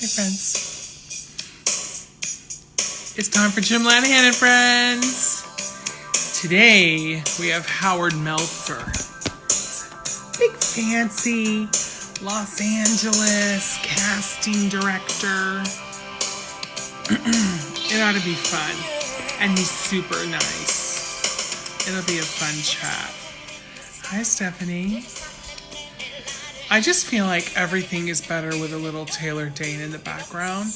Hey friends. It's time for Jim Lanahan and Friends. Today we have Howard Meltzer. Big fancy Los Angeles casting director. It ought to be fun. And he's super nice. It'll be a fun chat. Hi, Stephanie. I just feel like everything is better with a little Taylor Dane in the background.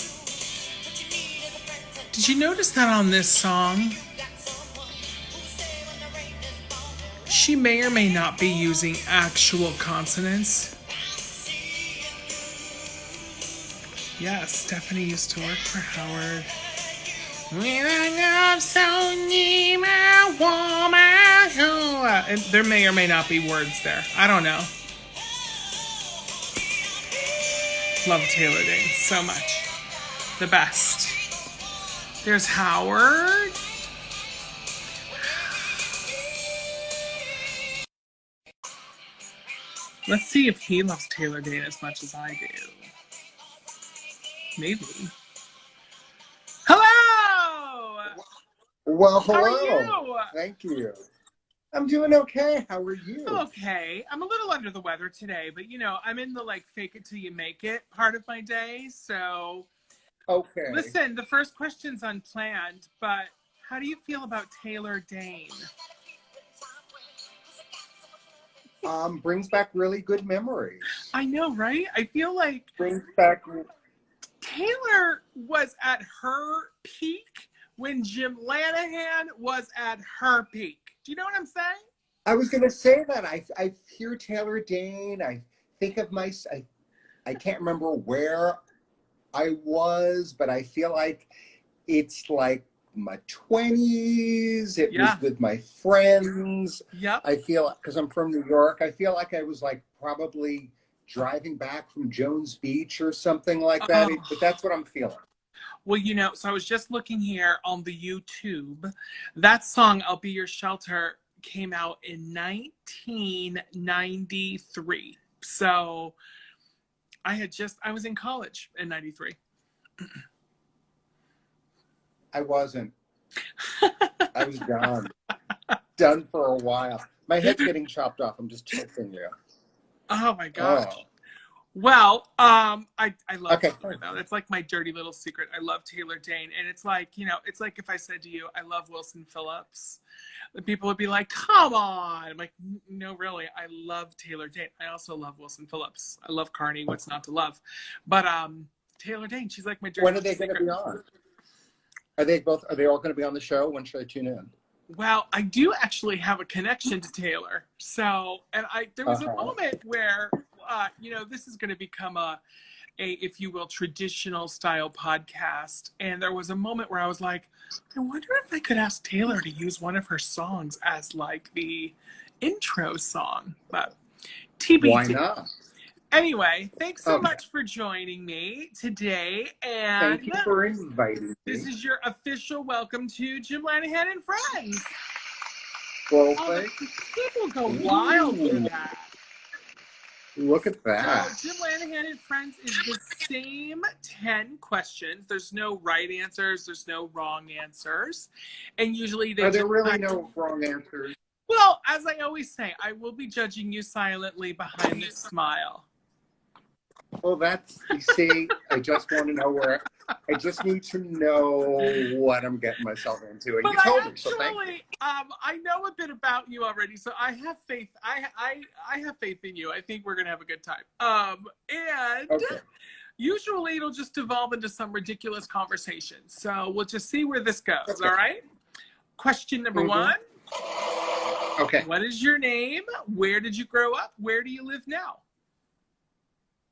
Did you notice that on this song? She may or may not be using actual consonants. Yeah, Stephanie used to work for Howard. When I got so near my woman. And there may or may not be words there. I don't know. Love Taylor Dane so much. The best. There's Howard. Let's see if he loves Taylor Dane as much as I do. Maybe. Hello! Well, hello. How are you? Thank you. I'm doing okay. How are you? Okay. I'm a little under the weather today, but you know, I'm in the like fake it till you make it part of my day, so... Okay. Listen, the first question's unplanned, but how do you feel about Taylor Dane? Brings back really good memories. I know, right? I feel like Brings back... Taylor was at her peak when Jim Lanahan was at her peak. Do you know what I'm saying? I was going to say that. I hear Taylor Dane. I think of I can't remember where I was, but I feel like it's like my 20s. It was with my friends. Yep. I feel, because I'm from New York, I feel like I was like probably driving back from Jones Beach or something like that. But that's what I'm feeling. Well, you know, so I was just looking here on the YouTube. That song, I'll Be Your Shelter, came out in 1993. So I was in college in 93. I wasn't. I was done. Done for a while. My head's getting chopped off. I'm just checking you. Oh my gosh. Oh. Well, I love Taylor though. It's like my dirty little secret. I love Taylor Dane. And it's like, you know, it's like if I said to you, I love Wilson Phillips, the people would be like, come on. I'm like, no, really. I love Taylor Dane. I also love Wilson Phillips. I love Carney. What's not to love? But Taylor Dane, she's like my dirty little secret. When are they going to be on? Are they all going to be on the show? When should I tune in? Well, I do actually have a connection to Taylor. So, and there was a moment where, you know, this is going to become a, if you will, traditional style podcast. And there was a moment where I was like, I wonder if I could ask Taylor to use one of her songs as like the intro song. But TBD. Why not? Anyway, thanks so much for joining me today. And thank you for inviting me. This is your official welcome to Jim Lanahan and Friends. Well, people go wild with that. Look at that. So, Jim Lanahan and Friends is the same 10 questions. There's no right answers. There's no wrong answers. And usually are there really no wrong answers? Well, as I always say, I will be judging you silently behind the smile. Well, you see, I just want to know I just need to know what I'm getting myself into. And you told me, so thank you. I know a bit about you already, so I have faith. I have faith in you. I think we're going to have a good time. Usually it'll just evolve into some ridiculous conversation. So we'll just see where this goes, all right? Question number one. Okay. What is your name? Where did you grow up? Where do you live now?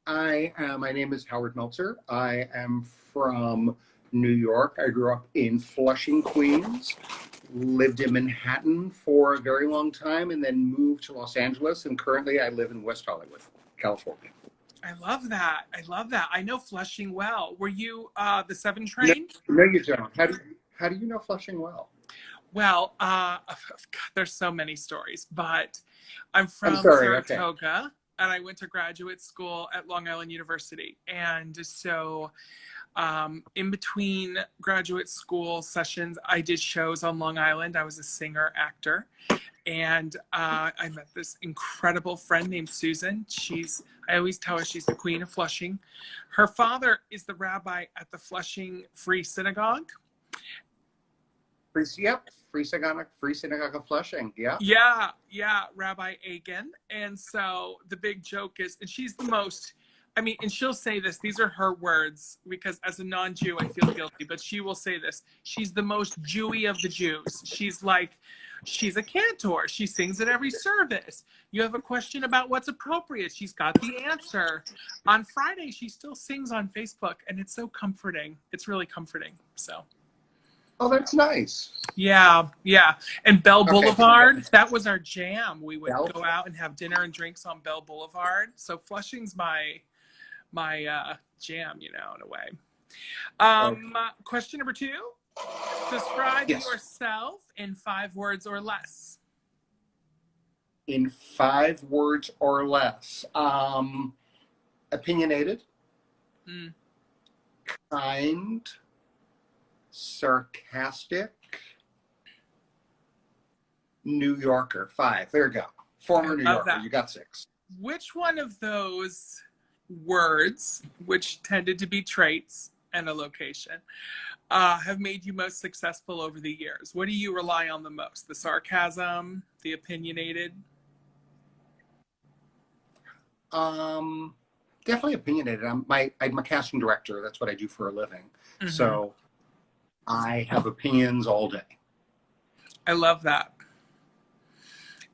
My name is Howard Meltzer. I am from New York. I grew up in Flushing, Queens, lived in Manhattan for a very long time, and then moved to Los Angeles. And currently I live in West Hollywood, California. I love that. I know Flushing well. Were you the 7 train? No, you don't. How do you know Flushing well? Well, God, there's so many stories, but I'm from Saratoga. and I went to graduate school at Long Island University. And so in between graduate school sessions, I did shows on Long Island. I was a singer, actor. And I met this incredible friend named Susan. I always tell her she's the queen of Flushing. Her father is the rabbi at the Flushing Free Synagogue. Free Synagogue of Flushing, yeah. Yeah, Rabbi Agan. And so the big joke is, and she's the most, and she'll say this, these are her words, because as a non-Jew, I feel guilty, but she will say this. She's the most Jewy of the Jews. She's a cantor. She sings at every service. You have a question about what's appropriate. She's got the answer. On Friday, she still sings on Facebook, and it's so comforting. It's really comforting, so. Oh, that's nice. Yeah. And Bell Boulevard, that was our jam. We would go out and have dinner and drinks on Bell Boulevard. So Flushing's my jam, in a way. Question number 2. Describe yourself in 5 words or less. In 5 words or less. Opinionated. Kind. Sarcastic. New Yorker. 5. There you go. Former New Yorker. You got 6. Which one of those words, which tended to be traits and a location, have made you most successful over the years? What do you rely on the most? The sarcasm, the opinionated? Definitely opinionated. I'm a casting director. That's what I do for a living. Mm-hmm. So I have opinions all day. I love that.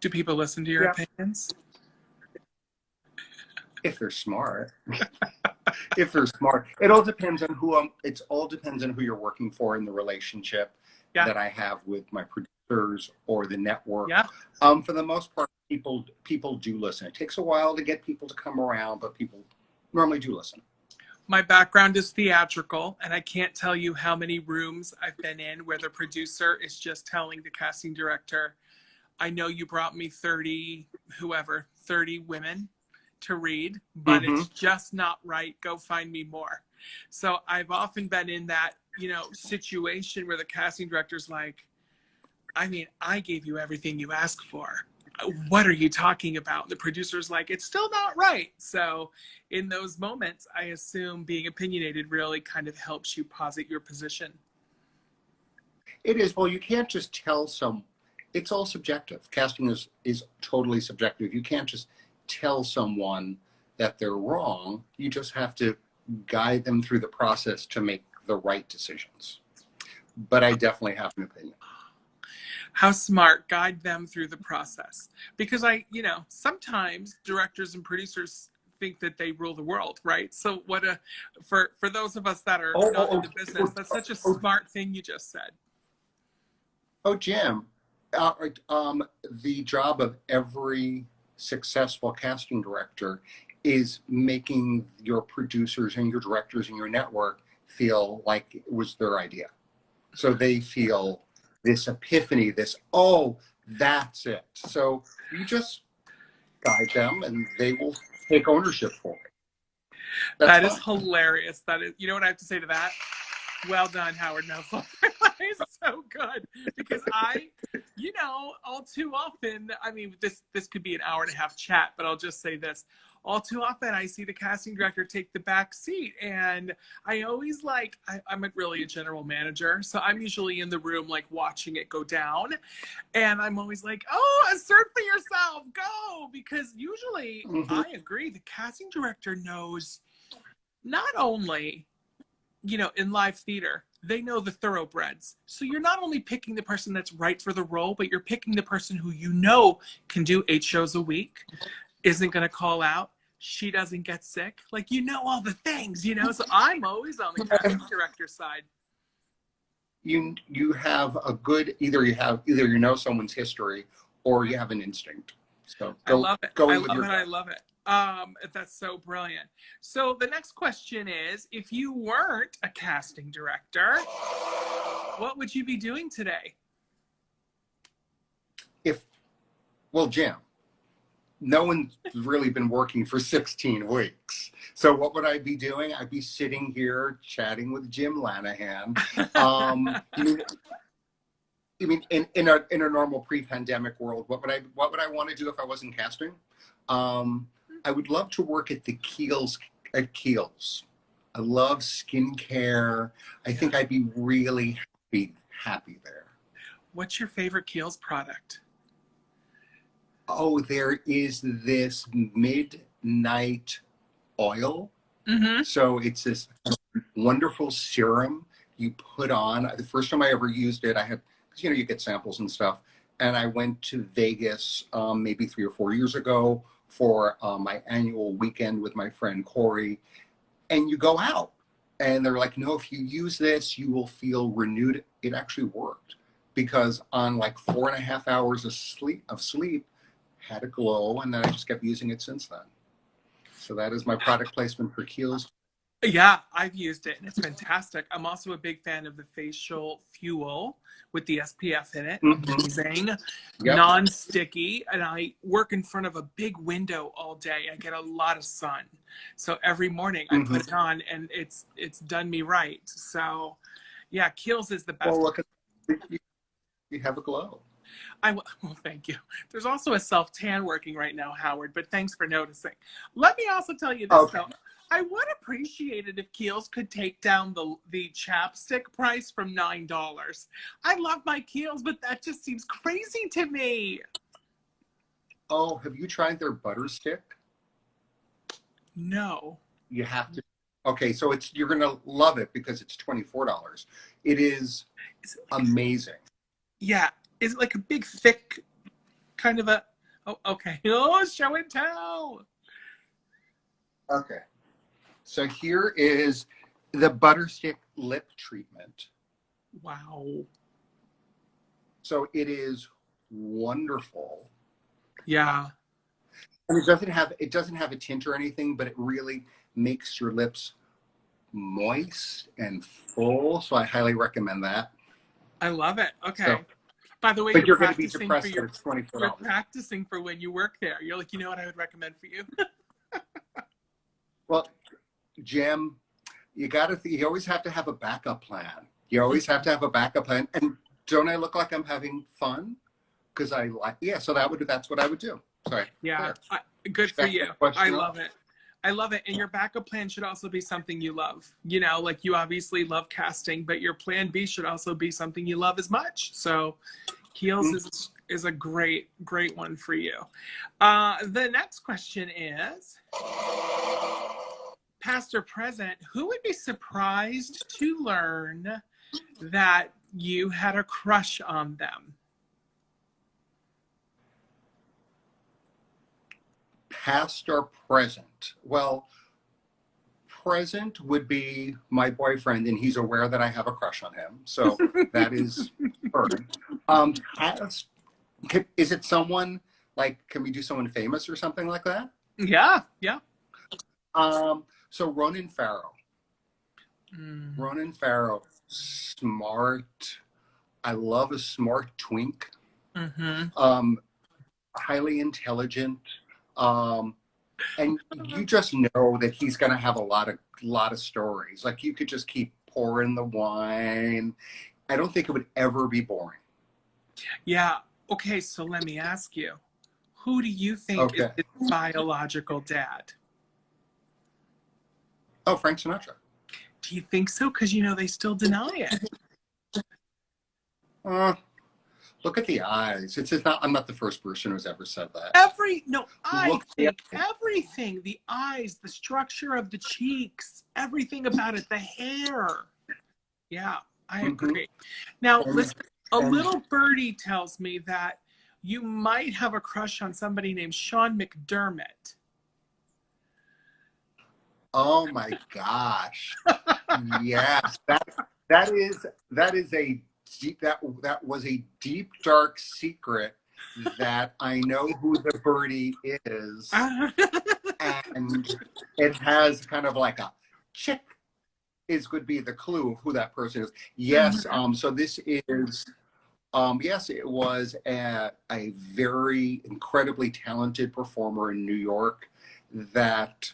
Do people listen to your opinions? If they're smart. If they're smart. It all depends on who you're working for in the relationship that I have with my producers or the network. Yeah. For the most part, people do listen. It takes a while to get people to come around, but people normally do listen. My background is theatrical, and I can't tell you how many rooms I've been in where the producer is just telling the casting director, I know you brought me 30 women to read, but it's just not right. Go find me more. So I've often been in that, situation where the casting director's like, I gave you everything you asked for. What are you talking about? The producer's like, it's still not right. So in those moments, I assume being opinionated really kind of helps you posit your position. It is. Well, you can't just tell it's all subjective. Casting is totally subjective. You can't just tell someone that they're wrong. You just have to guide them through the process to make the right decisions. But I definitely have an opinion. How smart. Guide them through the process. Because sometimes directors and producers think that they rule the world, right? So for those of us that are not in the business, that's such a smart thing you just said. Oh, Jim, the job of every successful casting director is making your producers and your directors and your network feel like it was their idea. So they feel this epiphany, that's it. So you just guide them and they will take ownership for it. That is hilarious. That is, you know what I have to say to that? Well done, Howard Nelson. It's so good because all too often, this could be an hour and a half chat, but I'll just say this. All too often, I see the casting director take the back seat, and I always I'm really a general manager, so I'm usually in the room watching it go down, and I'm always like, oh, assert for yourself, go, because usually I agree, the casting director knows not only in live theater, they know the thoroughbreds. So you're not only picking the person that's right for the role, but you're picking the person who can do 8 shows a week, isn't going to call out, she doesn't get sick. All the things, So I'm always on the casting director side. You have a good, either you know someone's history or you have an instinct. So I love it. I love it. That's so brilliant. So the next question is, if you weren't a casting director, what would you be doing today? Jim, no one's really been working for 16 weeks. So what would I be doing? I'd be sitting here chatting with Jim Lanahan. You mean in a normal pre-pandemic world, what would I want to do if I wasn't casting? I would love to work at Kiehls. I love skincare. I think I'd be really happy there. What's your favorite Kiehls product? Oh, there is this midnight oil. Mm-hmm. So it's this wonderful serum you put on. The first time I ever used it, I had, you know, you get samples and stuff. And I went to Vegas maybe 3 or 4 years ago for my annual weekend with my friend Corey. And you go out and they're like, no, if you use this, you will feel renewed. It actually worked because on like 4.5 hours of sleep, had a glow, and then I just kept using it since then. So that is my product placement for Kiehls. Yeah, I've used it and it's fantastic. I'm also a big fan of the facial fuel with the SPF in it. Amazing. Yep. Non-sticky. And I work in front of a big window all day. I get a lot of sun. So every morning I put it on and it's done me right. So yeah, Kiehls is the best. Well, look, you have a glow. Well, thank you. There's also a self-tan working right now, Howard, but thanks for noticing. Let me also tell you this, though. I would appreciate it if Kiehls could take down the chapstick price from $9. I love my Kiehls, but that just seems crazy to me. Oh, have you tried their butter stick? No. You have to. Okay, so you're going to love it because it's $24. It is amazing. Yeah. Is it like a big, thick kind of a... Oh, okay. Oh, show and tell. Okay. So here is the butter stick lip treatment. Wow. So it is wonderful. Yeah. And it doesn't have a tint or anything, but it really makes your lips moist and full. So I highly recommend that. I love it. Okay. So, by the way, but you're going to be depressed that it's $24. You're practicing for when you work there. You're like, you know what I would recommend for you? Well, Jim, you always have to have a backup plan. You always have to have a backup plan. And don't I look like I'm having fun? Because so that's what I would do. Sorry. Yeah, good for you. I love it. I love it. And your backup plan should also be something you love. You know, like you obviously love casting, but your plan B should also be something you love as much. So Kiehls is a great one for you. The next question is, past or present, who would be surprised to learn that you had a crush on them? Past or present? Well, present would be my boyfriend, and he's aware that I have a crush on him. So that is perfect. Past, is it someone like, can we do someone famous or something like that? Yeah. So Ronan Farrow. Ronan Farrow, smart. I love a smart twink. Highly intelligent. And you just know that he's going to have a lot of stories. Like you could just keep pouring the wine. I don't think it would ever be boring. Yeah. Okay. So let me ask you, who do you think is his biological dad? Oh, Frank Sinatra. Do you think so? Because, you know, they still deny it. Look at the eyes. I'm not the first person who's ever said that. I think everything, the eyes, the structure of the cheeks, everything about it, the hair. Yeah, I agree. Now, listen, a little birdie tells me that you might have a crush on somebody named Sean McDermott. Oh my gosh. Yes. That was a deep, dark secret that I know who the birdie is. And it has kind of like a chick would be the clue of who that person is. Yes. So this is Yes, it was a very incredibly talented performer in New York that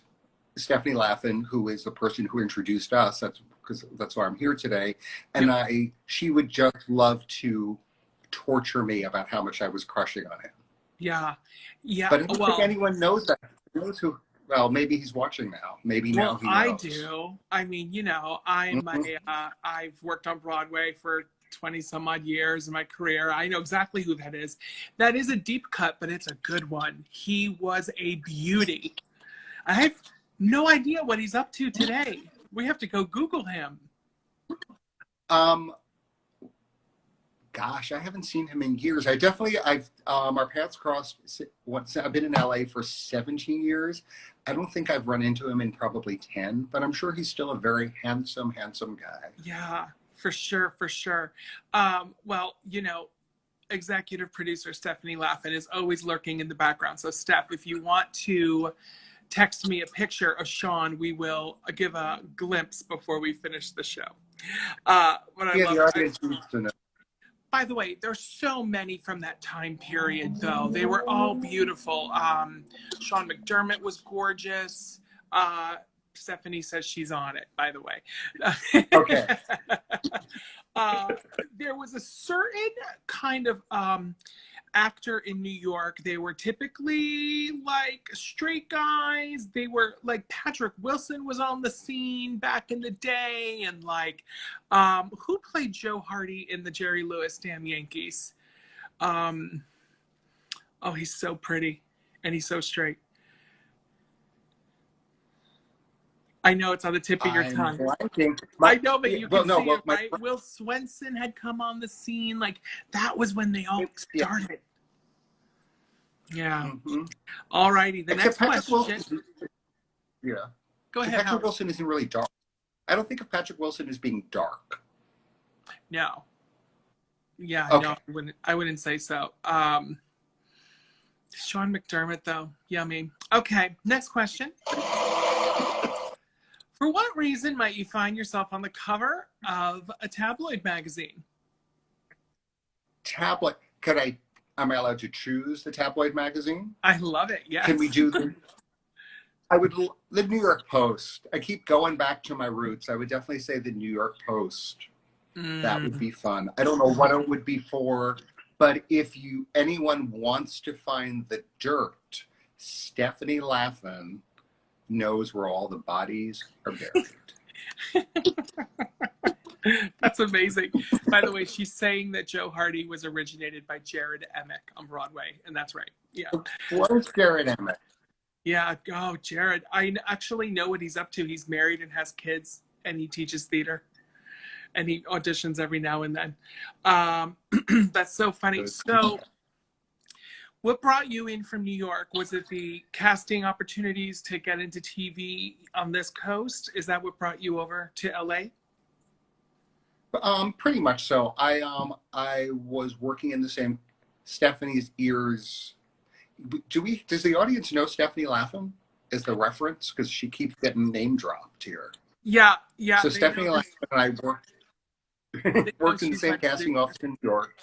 Stephanie Laffin, who is the person who introduced us, that's why I'm here today, and Yep. she would just love to torture me about how much I was crushing on him. Yeah. Yeah. But I don't think Well, anyone knows that. Knows who? Well, maybe he's watching now. Maybe now well, he I knows. do. I mean, Mhm. I've worked on Broadway for 20 some odd years in my career. I know exactly who that is. That is a deep cut, but it's a good one. He was a beauty. I have no idea what he's up to today. We have to go Google him. Um, Gosh, I haven't seen him in years. I've our paths crossed once. I've been in LA for 17 years. I don't think I've run into him in probably 10, but I'm sure he's still a very handsome guy. Yeah, for sure, for sure. Well, executive producer Stephanie Laffin is always lurking in the background. So, Steph, if you want to text me a picture of Sean, we will give a glimpse before we finish the show. But I Yeah, love the it. audience needs to know. By the way, there's so many from that time period, though. They were all beautiful. Sean McDermott was gorgeous. Stephanie says she's on it, by the way. Okay. uh, there was a certain kind of actor in New York. They were typically like straight guys. They were like Patrick Wilson was on the scene back in the day, and like who played Joe Hardy in the Jerry Lewis Damn Yankees? Oh, he's so pretty and he's so straight. I know it's on the tip of your I'm tongue. blanking. I know, but you Well, can no, see well, it, right? Will Swenson had come on the scene. Like, that was when they all yeah. started. Yeah. Mm-hmm. All righty. The Except next Patrick question. Wilson. Yeah. Go ahead, Patrick Howard. Wilson isn't really dark. I don't think of Patrick Wilson as being dark. No. Yeah, Okay. no, I wouldn't say so. Sean McDermott, though. Yummy. Okay, next question. For what reason might you find yourself on the cover of a tabloid magazine? Tabloid. Am I allowed to choose the tabloid magazine? I love it, yes. Can we do the New York Post. I keep going back to my roots. I would definitely say the New York Post. That would be fun. I don't know what it would be for, but if anyone wants to find the dirt, Stephanie Laffin knows where all the bodies are buried. That's amazing. By the way, she's saying that Joe Hardy was originated by Jared Emick on Broadway, and that's right. Yeah. Where's Jared Emmett? Yeah. Oh, Jared. I actually know what he's up to. He's married and has kids, and he teaches theater, and he auditions every now and then. That's so funny. So, what brought you in from New York? Was it the casting opportunities to get into TV on this coast? Is that what brought you over to LA? Pretty much so. I was working in the same Stephanie's ears. Does the audience know Stephanie Laffin as the reference? Because she keeps getting name dropped here. Yeah. So Stephanie Laffin and I worked in the same casting office in New York.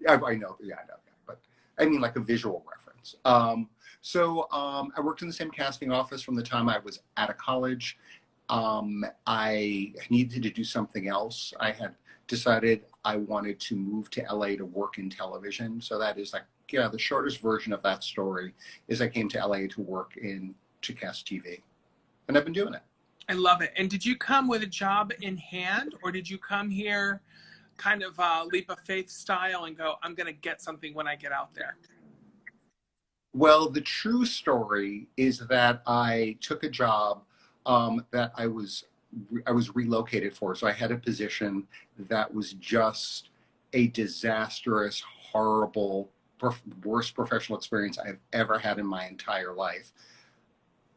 I know, yeah, I know that, but I mean like a visual reference. So I worked in the same casting office from the time I was out of college. I needed to do something else. I had decided I wanted to move to LA to work in television. So that is the shortest version of that story is I came to LA to cast TV. And I've been doing it. I love it. And did you come with a job in hand, or did you come here kind of leap of faith style and go, I'm going to get something when I get out there? Well, the true story is that I took a job that I was relocated for. So I had a position that was just a disastrous, horrible, worst professional experience I've ever had in my entire life,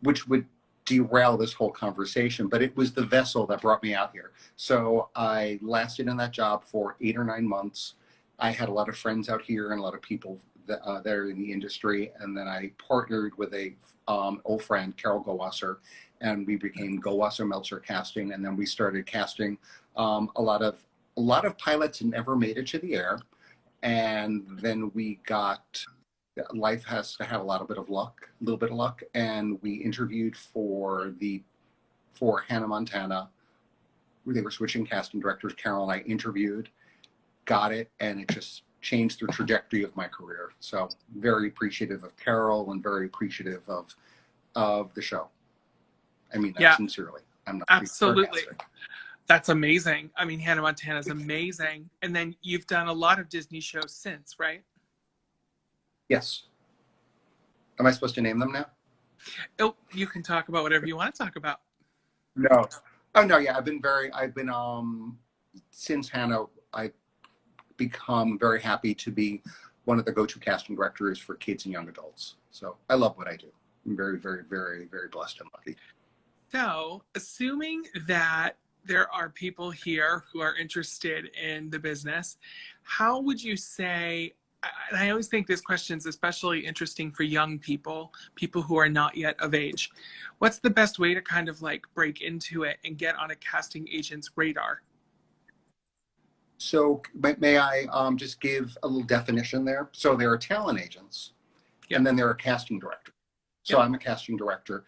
which would derail this whole conversation, but it was the vessel that brought me out here. So I lasted in that job for 8 or 9 months. I had a lot of friends out here and a lot of people that are in the industry. And then I partnered with a old friend, Carol Gowasser, and we became Gowasser Meltzer Casting. And then we started casting a lot of pilots that never made it to the air. And then life has to have a little bit of luck, and we interviewed for Hannah Montana. They were switching casting directors. Carol and I interviewed, got it, and it just changed the trajectory of my career. So very appreciative of Carol and very appreciative of the show. I mean that sincerely. I'm not absolutely. That's amazing. I mean, Hannah Montana is amazing. And then you've done a lot of Disney shows since, right? Yes. Am I supposed to name them now? Oh, you can talk about whatever you want to talk about. No. Oh no, yeah. Since Hannah, I've become very happy to be one of the go-to casting directors for kids and young adults. So I love what I do. I'm very, very, very, very blessed and lucky. So, assuming that there are people here who are interested in the business, how would you say, and I always think this question is especially interesting for young people who are not yet of age, what's the best way to kind of like break into it and get on a casting agent's radar? So may I just give a little definition there? So there are talent agents, and then there are casting directors. So I'm a casting director.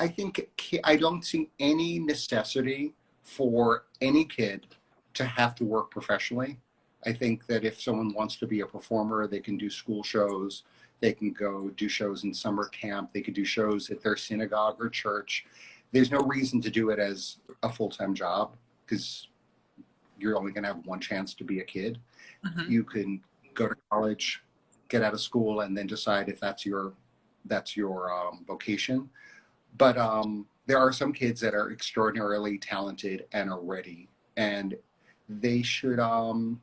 I think I don't see any necessity for any kid to have to work professionally. I think that if someone wants to be a performer, they can do school shows. They can go do shows in summer camp. They could do shows at their synagogue or church. There's no reason to do it as a full-time job because you're only going to have one chance to be a kid. Mm-hmm. You can go to college, get out of school, and then decide if that's your vocation. But there are some kids that are extraordinarily talented and are ready, and they should. I'm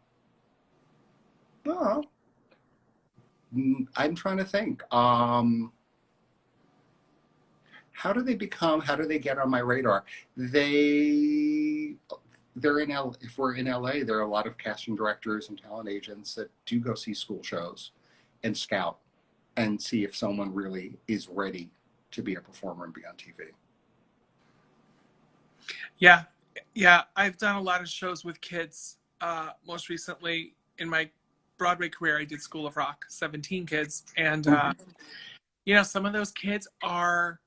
trying to think. How do they get on my radar? If we're in LA, there are a lot of casting directors and talent agents that do go see school shows and scout and see if someone really is ready to be a performer and be on TV. Yeah. I've done a lot of shows with kids. Most recently in my Broadway career, I did School of Rock, 17 kids. And, some of those kids are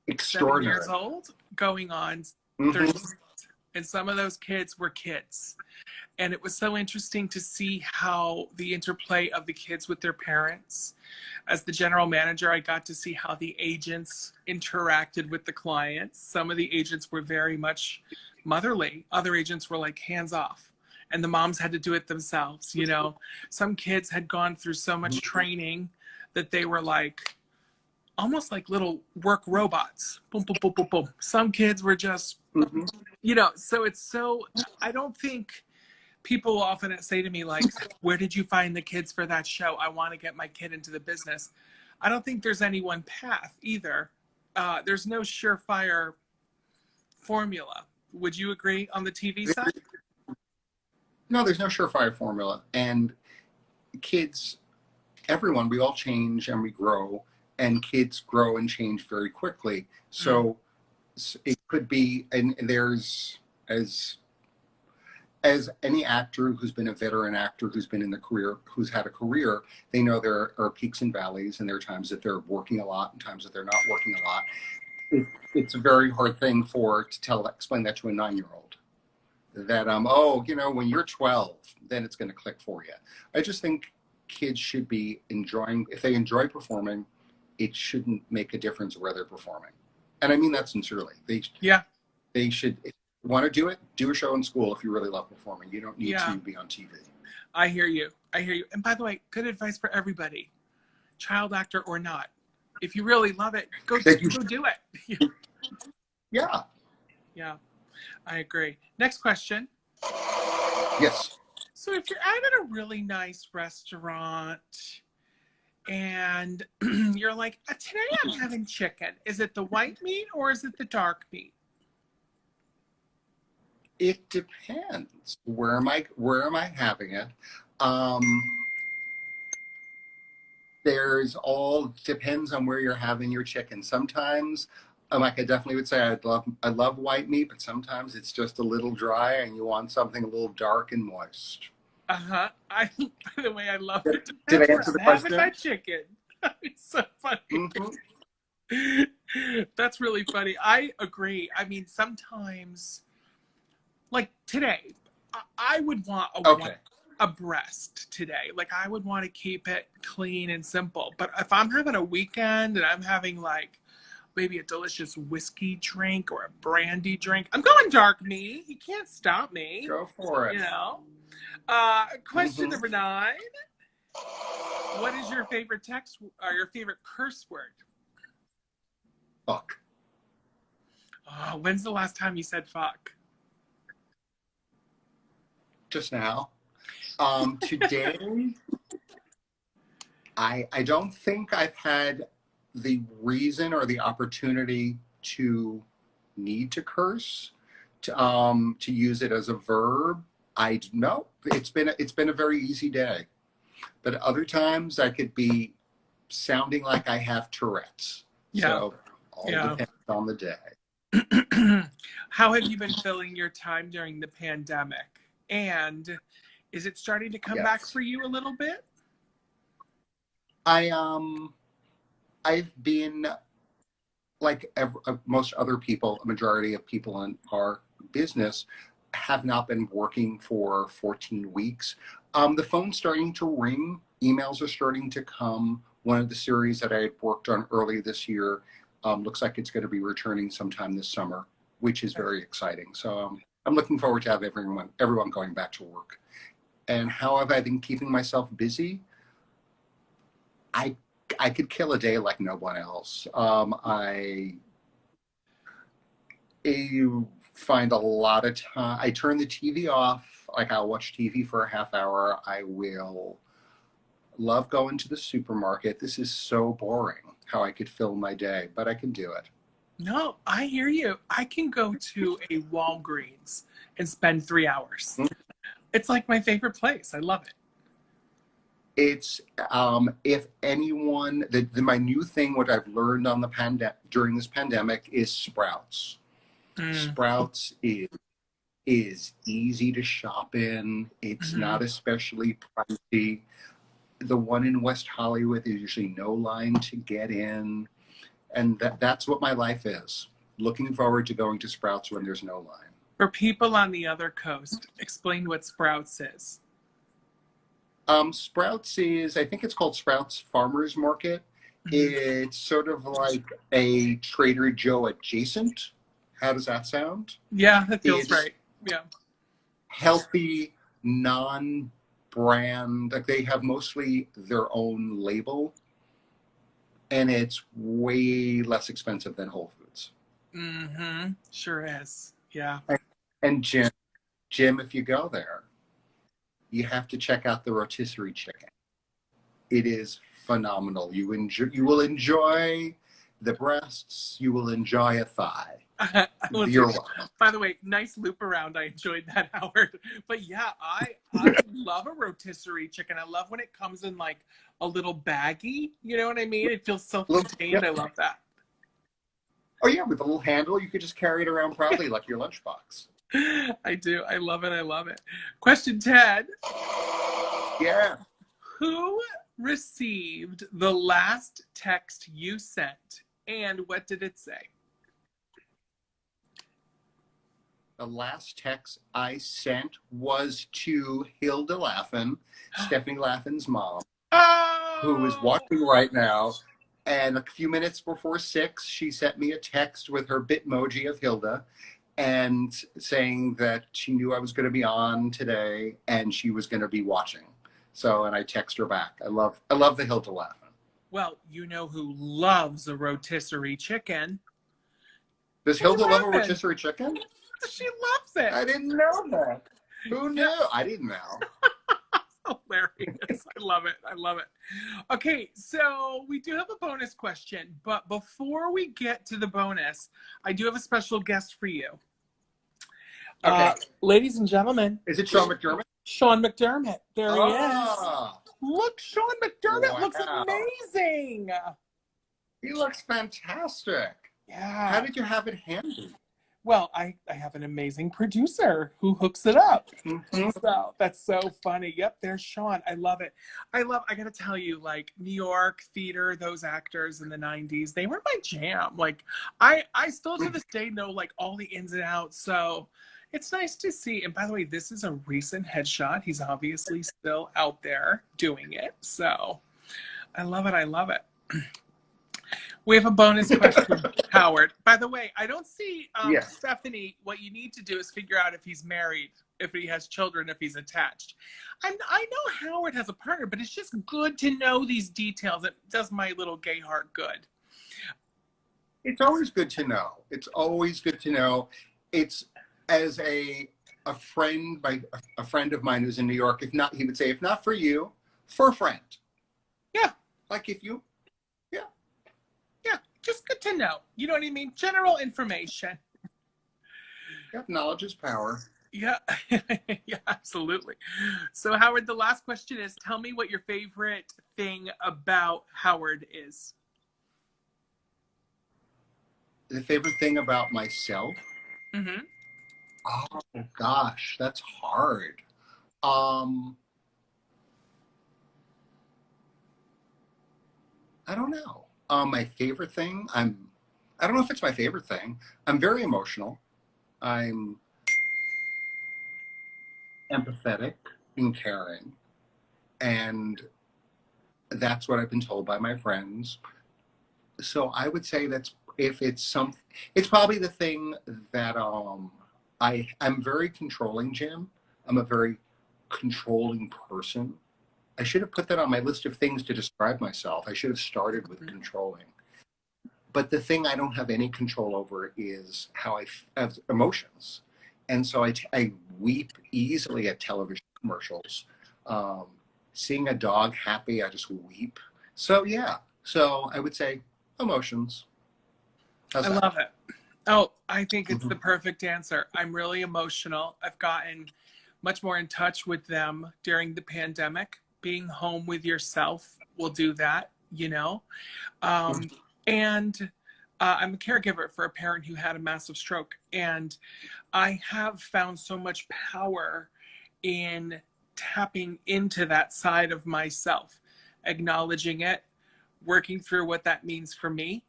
extraordinary 7 years old going on 30. And some of those kids were kids. And it was so interesting to see how the interplay of the kids with their parents. As the general manager, I got to see how the agents interacted with the clients. Some of the agents were very much motherly. Other agents were like hands off. And the moms had to do it themselves, Some kids had gone through so much training that they were like, almost like little work robots. Boom, boom, boom, boom, boom. Some kids were just, so it's so, I don't think people often say to me, like, where did you find the kids for that show? I want to get my kid into the business. I don't think there's any one path either. There's no surefire formula. Would you agree on the TV side? No, there's no surefire formula. And kids, everyone, we all change and we grow, and kids grow and change very quickly. So it could be, and there's, as any actor who's been a veteran actor, who's been in the career, who's had a career, they know there are peaks and valleys, and there are times that they're working a lot and times that they're not working a lot. It's a very hard thing to explain that to a 9-year-old. That, when you're 12, then it's going to click for you. I just think kids should be enjoying, if they enjoy performing, it shouldn't make a difference where they're performing. And I mean that sincerely. They should, if you want to do a show in school if you really love performing. You don't need to be on TV. I hear you. And by the way, good advice for everybody, child actor or not. If you really love it, go do it. Yeah. Yeah, I agree. Next question. Yes. So if you're at a really nice restaurant and you're like, today I'm having chicken. Is it the white meat or is it the dark meat? It depends. Where am I having it? Depends on where you're having your chicken. Sometimes, I definitely would say I love white meat, but sometimes it's just a little dry and you want something a little dark and moist. Uh-huh. By the way, I love it. Did I answer the question? Having my chicken. It's so funny. Mm-hmm. That's really funny. I agree. I mean, sometimes, like today, I would want a breast today. Like I would want to keep it clean and simple. But if I'm having a weekend and I'm having like maybe a delicious whiskey drink or a brandy drink, I'm going dark meat. You can't stop me. Go for it. You know. Question number 9. What is your favorite text or your favorite curse word? Fuck. Oh, when's the last time you said fuck? Just now. Today, I don't think I've had the reason or the opportunity to need to curse, to use it as a verb. No, it's been a very easy day. But other times I could be sounding like I have Tourette's. Yeah. So all depends on the day. How have you been filling your time during the pandemic? And is it starting to come back for you a little bit? I've been like most other people, a majority of people in our business have not been working for 14 weeks. The phone's starting to ring. Emails are starting to come. One of the series that I had worked on early this year looks like it's going to be returning sometime this summer, which is very exciting. So I'm looking forward to have everyone going back to work. And how have I been keeping myself busy? I could kill a day like no one else. You find a lot of time. I turn the TV off. Like I'll watch TV for a half hour. I will love going to the supermarket. This is so boring how I could fill my day, but I can do it. No, I hear you. I can go to a Walgreens and spend 3 hours. Mm-hmm. It's like my favorite place. I love it. It's if anyone, my new thing, what I've learned on during this pandemic is Sprouts. Sprouts is easy to shop in. It's not especially pricey. The one in West Hollywood is usually no line to get in. And that's what my life is. Looking forward to going to Sprouts when there's no line. For people on the other coast, explain what Sprouts is. Sprouts is, I think it's called Sprouts Farmers Market. It's sort of like a Trader Joe adjacent. How does that sound? Yeah, that feels right. Yeah. Healthy, non-brand. Like they have mostly their own label. And it's way less expensive than Whole Foods. Mm-hmm. Sure is. Yeah. And Jim, if you go there, you have to check out the rotisserie chicken. It is phenomenal. You will enjoy the breasts. You will enjoy a thigh. You're welcome. By the way, nice loop around. I enjoyed that, Howard. But yeah, I love a rotisserie chicken. I love when it comes in like a little baggie. You know what I mean? It feels self-contained. Yep. I love that. Oh yeah, with a little handle, you could just carry it around proudly like your lunchbox. I do. I love it. I love it. Question 10. Yeah. Who received the last text you sent, and what did it say? The last text I sent was to Hilda Laffin, Stephanie Laffin's mom, who is watching right now. And a few minutes before 6, she sent me a text with her Bitmoji of Hilda and saying that she knew I was going to be on today and she was going to be watching. So, and I text her back. I love the Hilda Laffin. Well, you know who loves a rotisserie chicken? Does Hilda love a rotisserie chicken? She loves it. I didn't know that. Who knew? I didn't know. Hilarious. I love it. I love it. Okay, so we do have a bonus question, but before we get to the bonus, I do have a special guest for you. Okay. Ladies and gentlemen. Is it Sean McDermott? Sean McDermott. There he is. Look, Sean McDermott looks amazing. He looks fantastic. Yeah. How did you have it handy? Well, I have an amazing producer who hooks it up. Mm-hmm. So that's so funny. Yep, there's Sean. I love it. I gotta tell you, like New York theater, those actors in the 90s, they were my jam. Like I still to this day know like all the ins and outs. So it's nice to see. And by the way, this is a recent headshot. He's obviously still out there doing it. So I love it. I love it. We have a bonus question, Howard. By the way, I don't see Yes. Stephanie. What you need to do is figure out if he's married, if he has children, if he's attached. I know Howard has a partner, but it's just good to know these details. It does my little gay heart good. It's always good to know. It's always good to know. It's as a friend, a friend of mine who's in New York. If not, he would say, if not for you, for a friend. Yeah. Like if you. Yeah, just good to know. You know what I mean? General information. Yep, knowledge is power. Yeah, yeah, absolutely. So, Howard, the last question is, tell me what your favorite thing about Howard is. The favorite thing about myself? Mm-hmm. Oh, gosh, that's hard. I don't know. My favorite thing, I don't know if it's my favorite thing. I'm very emotional. I'm empathetic and caring. And that's what I've been told by my friends. So I would say that's if it's something, it's probably the thing that I'm very controlling, Jim. I'm a very controlling person. I should have put that on my list of things to describe myself. I should have started with controlling. But the thing I don't have any control over is how I have emotions. And so I weep easily at television commercials. Seeing a dog happy, I just weep. So yeah, so I would say emotions. How's I that? love it. Oh, I think it's the perfect answer. I'm really emotional. I've gotten much more in touch with them during the pandemic. Being home with yourself will do that, you know. And I'm a caregiver for a parent who had a massive stroke. And I have found so much power in tapping into that side of myself, acknowledging it, working through what that means for me,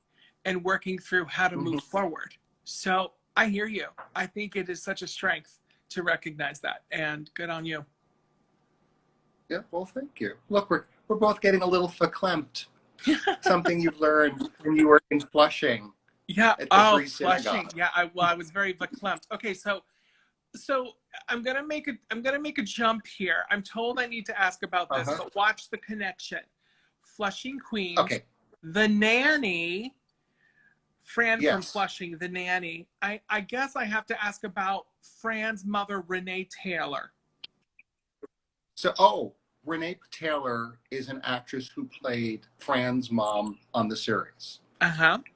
and working through how to move forward. So I hear you. I think it is such a strength to recognize that, and good on you. Yeah, well, thank you. Look, we're both getting a little verklempt. Something you've learned when you were in Flushing. Yeah. At the Free Flushing. Synagogue. Yeah. I was very verklempt. Okay, so I'm gonna make a jump here. I'm told I need to ask about this, but watch the connection. Flushing, Queens. Okay. The Nanny. Fran Yes. from Flushing, the nanny. I guess I have to ask about Fran's mother, Renee Taylor. So, Renee Taylor is an actress who played Fran's mom on the series.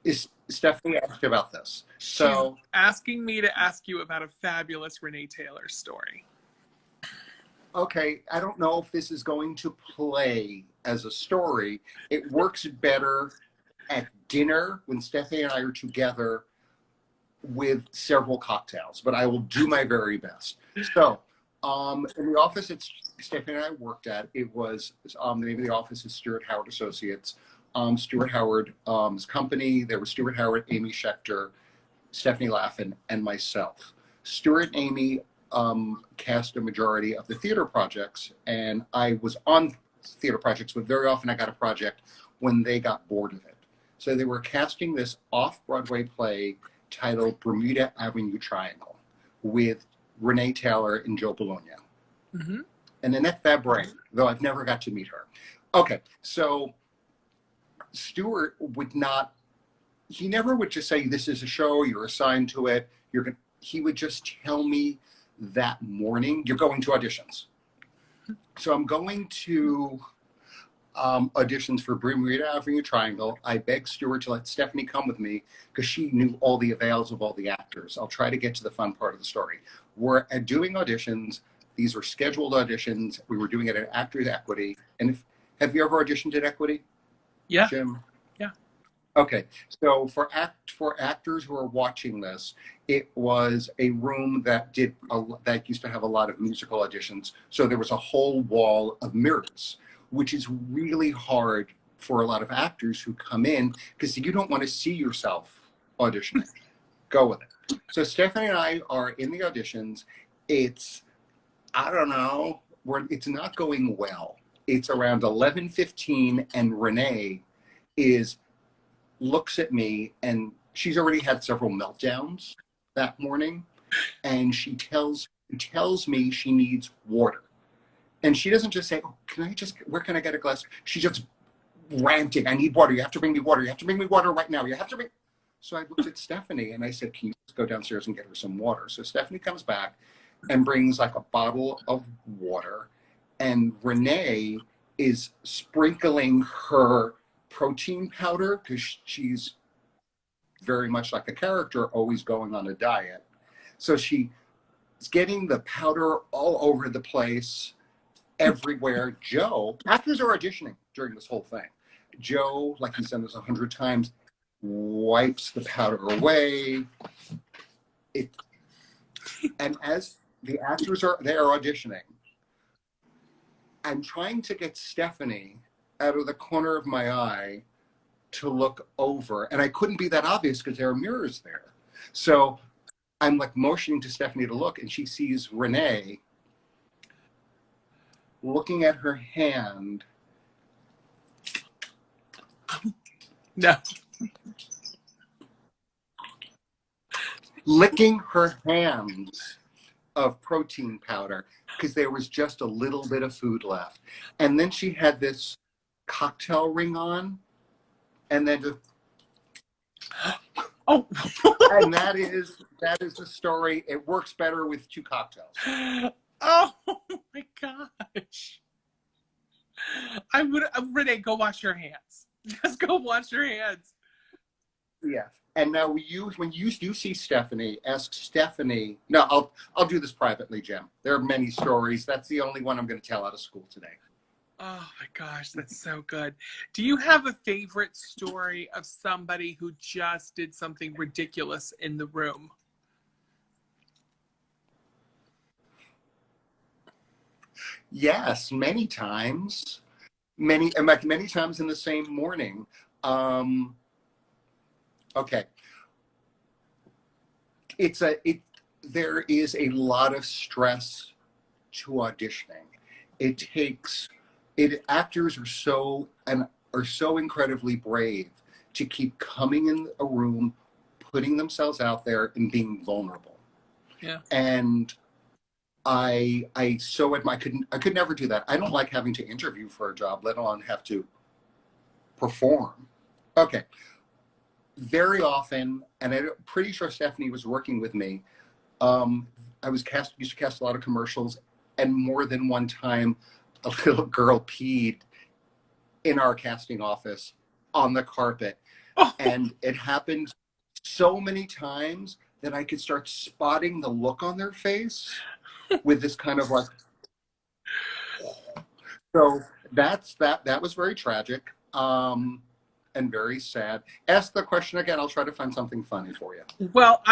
Is Stephanie asked about this? So, she's asking me to ask you about a fabulous Renee Taylor story. Okay, I don't know if this is going to play as a story. It works better at dinner when Stephanie and I are together with several cocktails, but I will do my very best. So, in the office that Stephanie and I worked at, it was, the name of the office is Stuart Howard Associates. Stuart Howard's company, there was Stuart Howard, Amy Schechter, Stephanie Laffin, and myself. Stuart and Amy cast a majority of the theater projects, and I was on theater projects, but very often I got a project when they got bored of it. So they were casting this off-Broadway play titled Bermuda Avenue Triangle with Renee Taylor and Joe Bologna. And Annette Fabre, though I've never got to meet her. Okay, so Stuart he never would just say, this is a show, you're assigned to it, he would just tell me that morning, you're going to auditions. So I'm going to auditions for Bermuda Avenue Triangle. I begged Stuart to let Stephanie come with me because she knew all the avails of all the actors. I'll try to get to the fun part of the story. We're doing auditions. These were scheduled auditions. We were doing it at Actors Equity. And have you ever auditioned at Equity? Yeah. Jim? Yeah. Okay, so for actors who are watching this, it was a room that used to have a lot of musical auditions. So there was a whole wall of mirrors, which is really hard for a lot of actors who come in because you don't want to see yourself auditioning. Go with it. So Stephanie and I are in the auditions. It's, I don't know, it's not going well. It's around 11:15, and Renee is looks at me, and she's already had several meltdowns that morning, and she tells me she needs water. And she doesn't just say, "Oh, where can I get a glass?" She's just ranting, "I need water. You have to bring me water. You have to bring me water right now. You have to bring." So I looked at Stephanie and I said, "Can you just go downstairs and get her some water?" So Stephanie comes back and brings like a bottle of water, and Renee is sprinkling her protein powder because she's very much like a character, always going on a diet. So she's getting the powder all over the place, everywhere. Joe, actors are auditioning during this whole thing. Joe, like he's done this 100 times, wipes the powder away. And as the actors are auditioning, I'm trying to get Stephanie out of the corner of my eye to look over, and I couldn't be that obvious because there are mirrors there. So I'm like motioning to Stephanie to look, and she sees Renee looking at her hand. No. Licking her hands of protein powder because there was just a little bit of food left. And then she had this cocktail ring on, and then just Oh. and that is the story. It works better with 2 cocktails. Oh my gosh. I would, Renee, go wash your hands. Just go wash your hands. Yeah. And now when you do see Stephanie, ask Stephanie. No, I'll do this privately, Jim. There are many stories. That's the only one I'm going to tell out of school today. Oh my gosh, that's so good. Do you have a favorite story of somebody who just did something ridiculous in the room? Yes, many times. Many times in the same morning. Okay. There is a lot of stress to auditioning. Actors are so incredibly brave to keep coming in a room, putting themselves out there and being vulnerable. Yeah. And I could never do that. I don't like having to interview for a job, let alone have to perform. Okay. Very often, and I'm pretty sure Stephanie was working with me, I used to cast a lot of commercials, and more than one time a little girl peed in our casting office on the carpet. Oh. And it happened so many times that I could start spotting the look on their face with this kind of like, so that was very tragic. And very sad. Ask the question again. I'll try to find something funny for you. Well,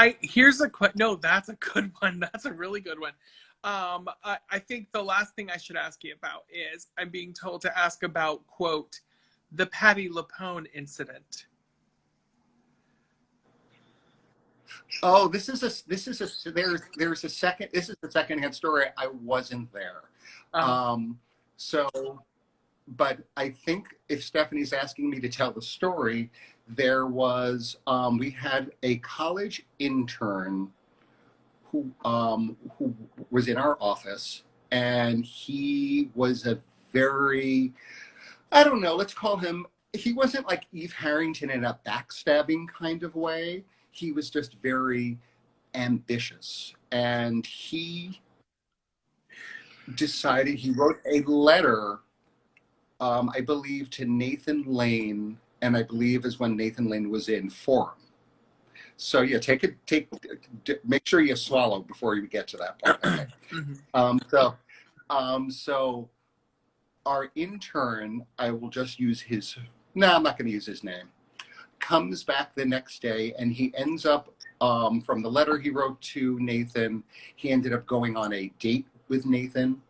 no, that's a good one. That's a really good one. I think the last thing I should ask you about is I'm being told to ask about, quote, the Patti LuPone incident. Oh, there's a secondhand story. I wasn't there. But I think if Stephanie's asking me to tell the story, there was, we had a college intern who was in our office, and he was a very, I don't know, let's call him, he wasn't like Eve Harrington in a backstabbing kind of way. He was just very ambitious. And he wrote a letter, I believe, to Nathan Lane, and I believe is when Nathan Lane was in Forum. So yeah, make sure you swallow before you get to that part. Okay. So our intern, I will just use I'm not going to use his name, comes back the next day, and he ends up, from the letter he wrote to Nathan, he ended up going on a date with Nathan.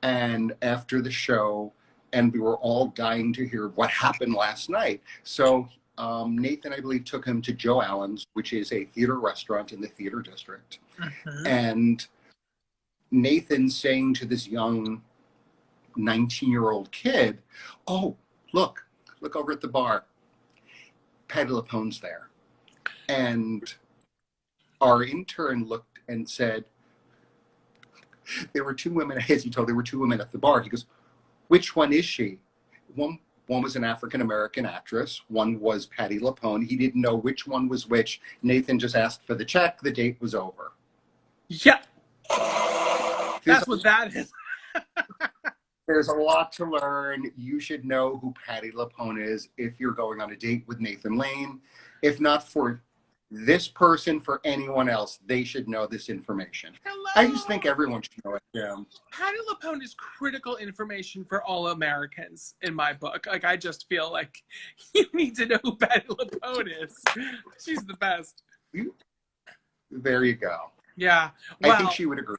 And after the show, and we were all dying to hear what happened last night. So Nathan, I believe, took him to Joe Allen's, which is a theater restaurant in the theater district. Mm-hmm. And Nathan saying to this young 19-year-old kid, "Oh, look over at the bar. Patti LuPone's there." And our intern looked and said, there were two women, as he told, there were two women at the bar. He goes, "Which one is she?" One was an African-American actress. One was Patti LuPone. He didn't know which one was which. Nathan just asked for the check. The date was over. Yeah. That's what that is. There's a lot to learn. You should know who Patti LuPone is if you're going on a date with Nathan Lane. If not for this person, for anyone else, they should know this information. Hello. I just think everyone should know it. Yeah. Patti LuPone is critical information for all Americans in my book. Like, I just feel like you need to know who Patti LuPone is. She's the best. There you go. Yeah. Well, I think she would agree.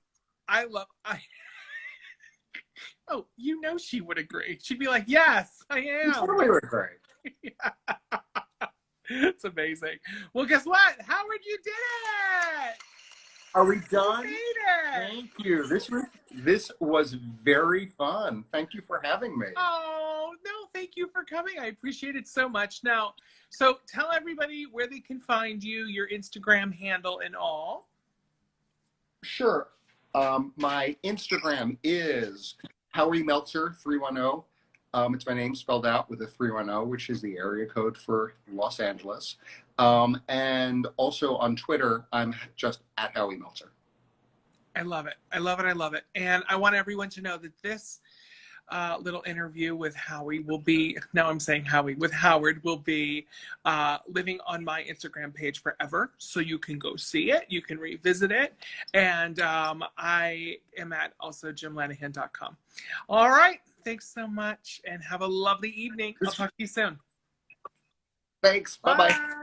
Oh, you know she would agree. She'd be like, "Yes, I am." You totally would agree. Yeah. It's amazing. Well, guess what? Howard, you did it! Are we done? You made it! Thank you. This was very fun. Thank you for having me. Oh, no, thank you for coming. I appreciate it so much. Now, so tell everybody where they can find you, your Instagram handle and all. Sure. My Instagram is Howie Meltzer 310. It's my name spelled out with a 310, which is the area code for Los Angeles. And also on Twitter, I'm just at Howie Meltzer. I love it. I love it. I love it. And I want everyone to know that this little interview with Howie will be, now I'm saying Howie, with Howard will be living on my Instagram page forever. So you can go see it. You can revisit it. And I am at also jimlanahan.com. All right. Thanks so much and have a lovely evening. I'll talk to you soon. Thanks. Bye-bye.